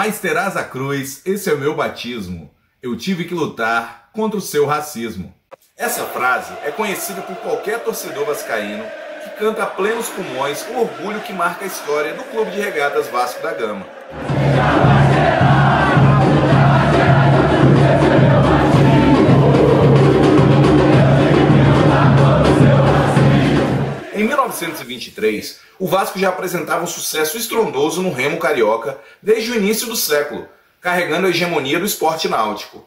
Mas terás a cruz, esse é o meu batismo. Eu tive que lutar contra o seu racismo. Essa frase é conhecida por qualquer torcedor vascaíno que canta a plenos pulmões o orgulho que marca a história do Clube de Regatas Vasco da Gama. Em 1923, o Vasco já apresentava um sucesso estrondoso no remo carioca desde o início do século, carregando a hegemonia do esporte náutico.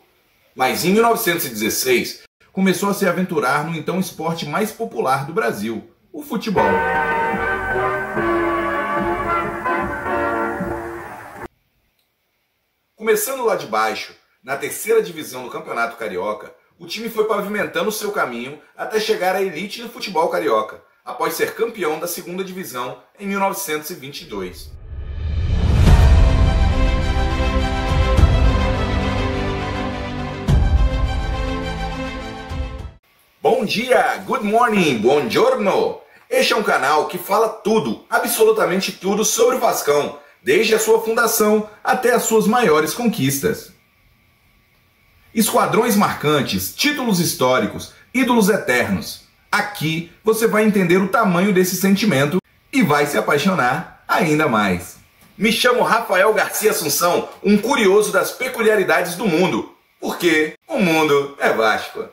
Mas em 1916, começou a se aventurar no então esporte mais popular do Brasil, o futebol. Começando lá de baixo, na terceira divisão do Campeonato Carioca, o time foi pavimentando seu caminho até chegar à elite do futebol carioca, após ser campeão da segunda divisão em 1922. Bom dia, good morning, buongiorno! Este é um canal que fala tudo, absolutamente tudo sobre o Vascão, desde a sua fundação até as suas maiores conquistas. Esquadrões marcantes, títulos históricos, ídolos eternos. Aqui você vai entender o tamanho desse sentimento e vai se apaixonar ainda mais. Me chamo Rafael Garcia Assunção, um curioso das peculiaridades do mundo, porque o mundo é Vasco.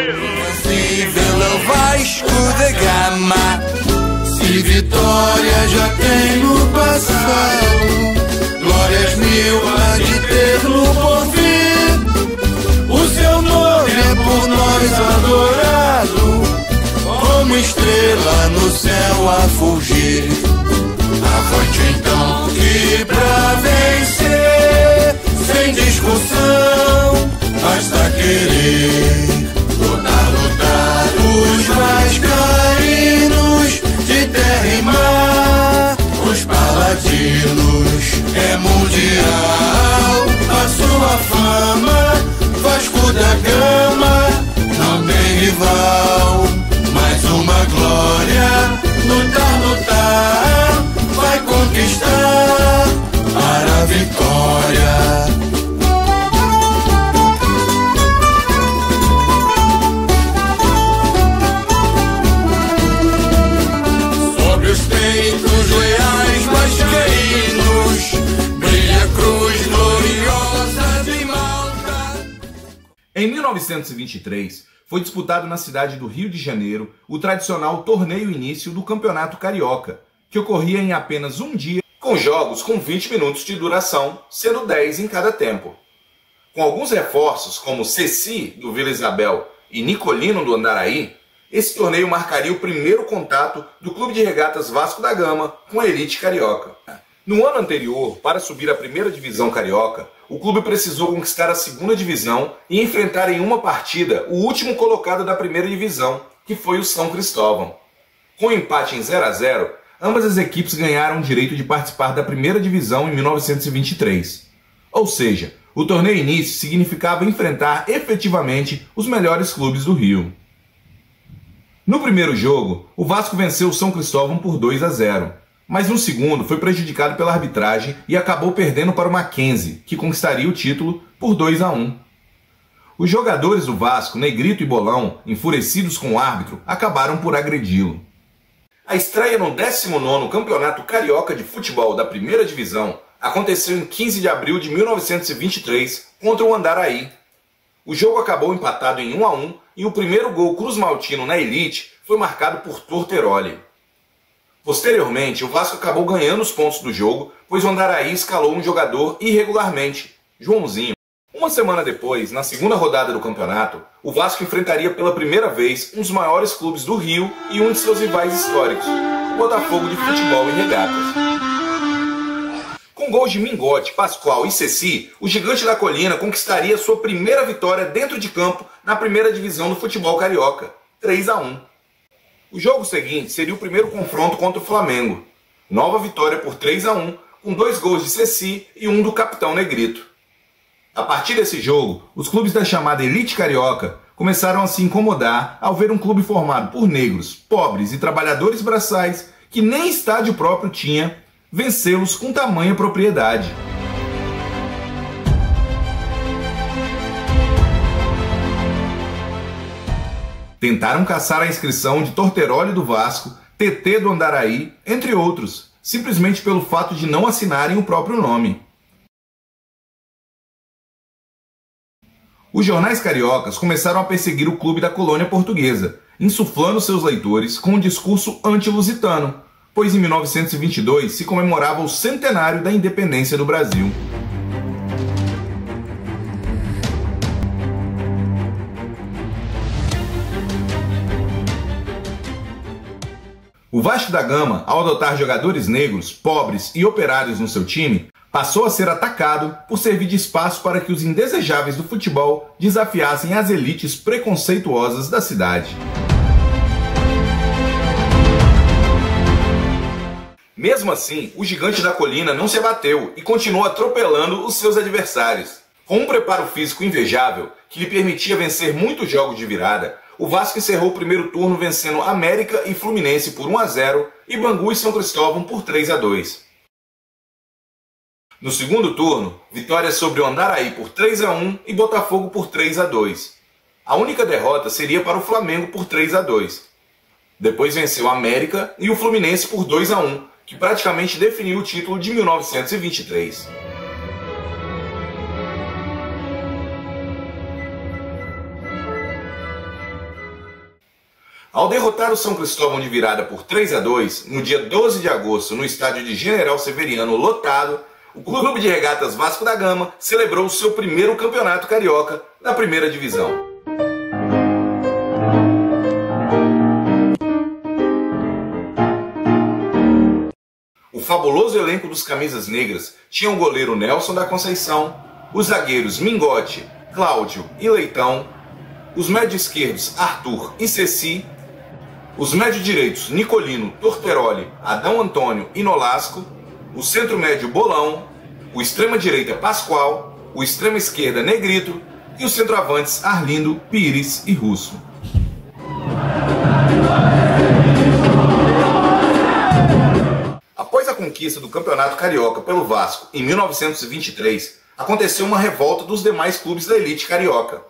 Invencível é o Vasco da Gama, se vitória já tem no passado, glórias mil há de ter no porvir. O seu nome é por nós adorado, como estrela no céu a fulgir. Avante então que pra vencer, sem discussão, basta querer. Lutar, os vascaínos de terra e mar, os paladinos é mundial. A sua fama, Vasco da Gama, não tem rival. Mais uma glória, lutar, vai conquistar para a vitória. Em 1923, foi disputado na cidade do Rio de Janeiro o tradicional Torneio Início do Campeonato Carioca, que ocorria em apenas um dia, com jogos com 20 minutos de duração, sendo 10 em cada tempo. Com alguns reforços, como Ceci, do Vila Isabel, e Nicolino, do Andaraí, esse torneio marcaria o primeiro contato do Clube de Regatas Vasco da Gama com a elite carioca. No ano anterior, para subir à primeira divisão carioca, o clube precisou conquistar a segunda divisão e enfrentar em uma partida o último colocado da primeira divisão, que foi o São Cristóvão. Com um empate em 0 a 0, ambas as equipes ganharam o direito de participar da primeira divisão em 1923. Ou seja, o torneio início significava enfrentar efetivamente os melhores clubes do Rio. No primeiro jogo, o Vasco venceu o São Cristóvão por 2 a 0. Mas no segundo foi prejudicado pela arbitragem e acabou perdendo para o Mackenzie, que conquistaria o título por 2 a 1. Os jogadores do Vasco, Negrito e Bolão, enfurecidos com o árbitro, acabaram por agredi-lo. A estreia no 19º Campeonato Carioca de Futebol da Primeira Divisão aconteceu em 15 de abril de 1923 contra o Andaraí. O jogo acabou empatado em 1 a 1 e o primeiro gol cruzmaltino na elite foi marcado por Torteroli. Posteriormente, o Vasco acabou ganhando os pontos do jogo, pois o Andaraí escalou um jogador irregularmente, Joãozinho. Uma semana depois, na segunda rodada do campeonato, o Vasco enfrentaria pela primeira vez um dos maiores clubes do Rio e um de seus rivais históricos, o Botafogo de Futebol e Regatas. Com gols de Mingote, Pascoal e Ceci, o Gigante da Colina conquistaria sua primeira vitória dentro de campo na primeira divisão do futebol carioca, 3 a 1. O jogo seguinte seria o primeiro confronto contra o Flamengo. Nova vitória por 3-1, com 2 gols de Ceci e 1 do capitão Negrito. A partir desse jogo, os clubes da chamada elite carioca começaram a se incomodar ao ver um clube formado por negros, pobres e trabalhadores braçais, que nem estádio próprio tinha, vencê-los com tamanha propriedade. Tentaram caçar a inscrição de Torteroli do Vasco, TT do Andaraí, entre outros, simplesmente pelo fato de não assinarem o próprio nome. Os jornais cariocas começaram a perseguir o clube da colônia portuguesa, insuflando seus leitores com um discurso anti-lusitano, pois em 1922 se comemorava o centenário da independência do Brasil. O Vasco da Gama, ao adotar jogadores negros, pobres e operários no seu time, passou a ser atacado por servir de espaço para que os indesejáveis do futebol desafiassem as elites preconceituosas da cidade. Mesmo assim, o gigante da colina não se abateu e continuou atropelando os seus adversários. Com um preparo físico invejável, que lhe permitia vencer muitos jogos de virada, o Vasco encerrou o primeiro turno vencendo América e Fluminense por 1-0 e Bangu e São Cristóvão por 3-2. No segundo turno, vitória sobre o Andaraí por 3-1 e Botafogo por 3-2. A única derrota seria para o Flamengo por 3-2. Depois venceu a América e o Fluminense por 2-1, que praticamente definiu o título de 1923. Ao derrotar o São Cristóvão de virada por 3-2, no dia 12 de agosto, no estádio de General Severiano lotado, o Clube de Regatas Vasco da Gama celebrou o seu primeiro campeonato carioca na primeira divisão. O fabuloso elenco dos Camisas Negras tinha o goleiro Nelson da Conceição, os zagueiros Mingote, Cláudio e Leitão, os médios esquerdos Arthur e Ceci, os médios direitos Nicolino, Torteroli, Adão Antônio e Nolasco, o centro médio Bolão, o extrema direita Pascoal, o extrema esquerda Negrito e os centroavantes Arlindo, Pires e Russo. Após a conquista do Campeonato Carioca pelo Vasco em 1923, aconteceu uma revolta dos demais clubes da elite carioca.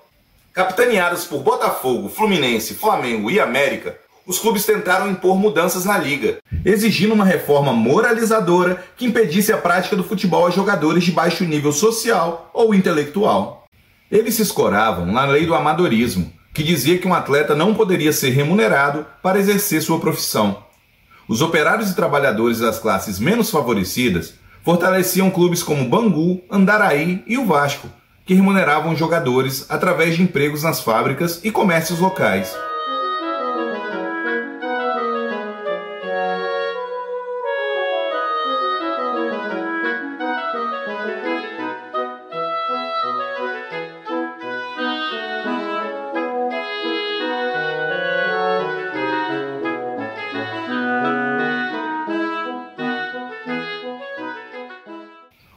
Capitaneados por Botafogo, Fluminense, Flamengo e América, os clubes tentaram impor mudanças na liga, exigindo uma reforma moralizadora que impedisse a prática do futebol a jogadores de baixo nível social ou intelectual. Eles se escoravam na lei do amadorismo, que dizia que um atleta não poderia ser remunerado para exercer sua profissão. Os operários e trabalhadores das classes menos favorecidas fortaleciam clubes como Bangu, Andaraí e o Vasco, que remuneravam jogadores através de empregos nas fábricas e comércios locais.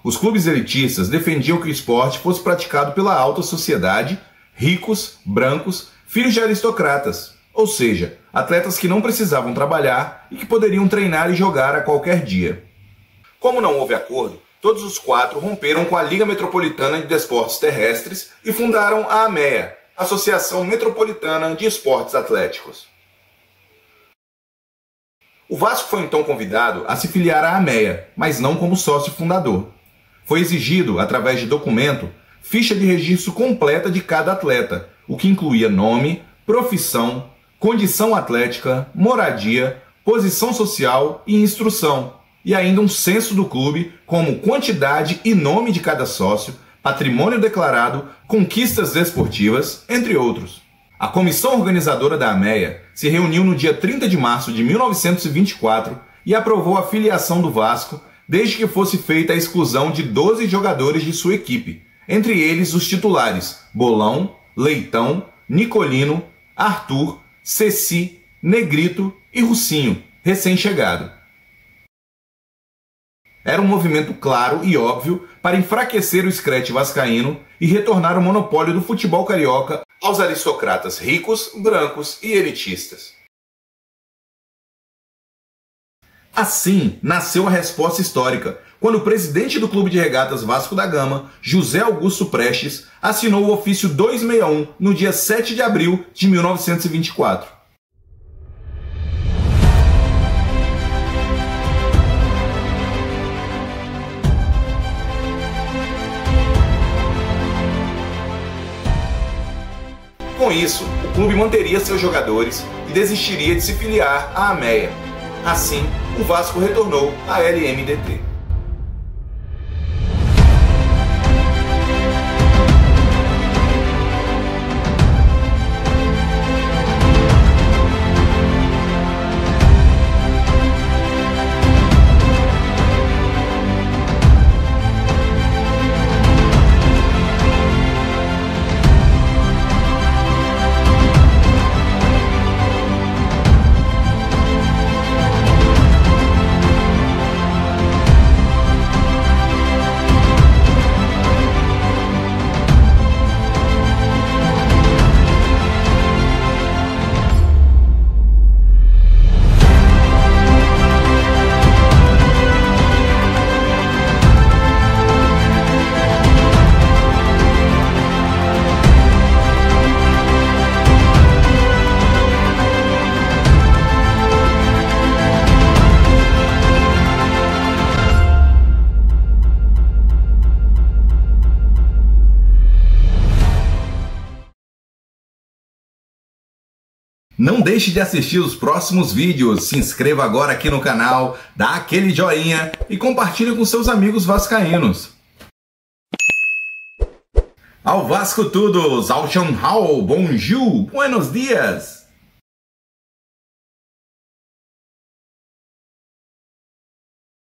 Os clubes elitistas defendiam que o esporte fosse praticado pela alta sociedade, ricos, brancos, filhos de aristocratas, ou seja, atletas que não precisavam trabalhar e que poderiam treinar e jogar a qualquer dia. Como não houve acordo, todos os 4 romperam com a Liga Metropolitana de Desportos Terrestres e fundaram a AMEA, Associação Metropolitana de Esportes Atléticos. O Vasco foi então convidado a se filiar à AMEA, mas não como sócio fundador. Foi exigido, através de documento, ficha de registro completa de cada atleta, o que incluía nome, profissão, condição atlética, moradia, posição social e instrução, e ainda um censo do clube, como quantidade e nome de cada sócio, patrimônio declarado, conquistas desportivas, entre outros. A comissão organizadora da AMEA se reuniu no dia 30 de março de 1924 e aprovou a filiação do Vasco, desde que fosse feita a exclusão de 12 jogadores de sua equipe, entre eles os titulares Bolão, Leitão, Nicolino, Arthur, Ceci, Negrito e Russinho, recém-chegado. Era um movimento claro e óbvio para enfraquecer o scratch vascaíno e retornar o monopólio do futebol carioca aos aristocratas ricos, brancos e elitistas. Assim, nasceu a resposta histórica, quando o presidente do Clube de Regatas Vasco da Gama, José Augusto Prestes, assinou o ofício 261 no dia 7 de abril de 1924. Com isso, o clube manteria seus jogadores e desistiria de se filiar à AMEA. Assim, o Vasco retornou à LMDT. Não deixe de assistir os próximos vídeos, se inscreva agora aqui no canal, dá aquele joinha e compartilhe com seus amigos vascaínos. Ao Vasco todos, ao Shanghai, bonjour, buenos dias!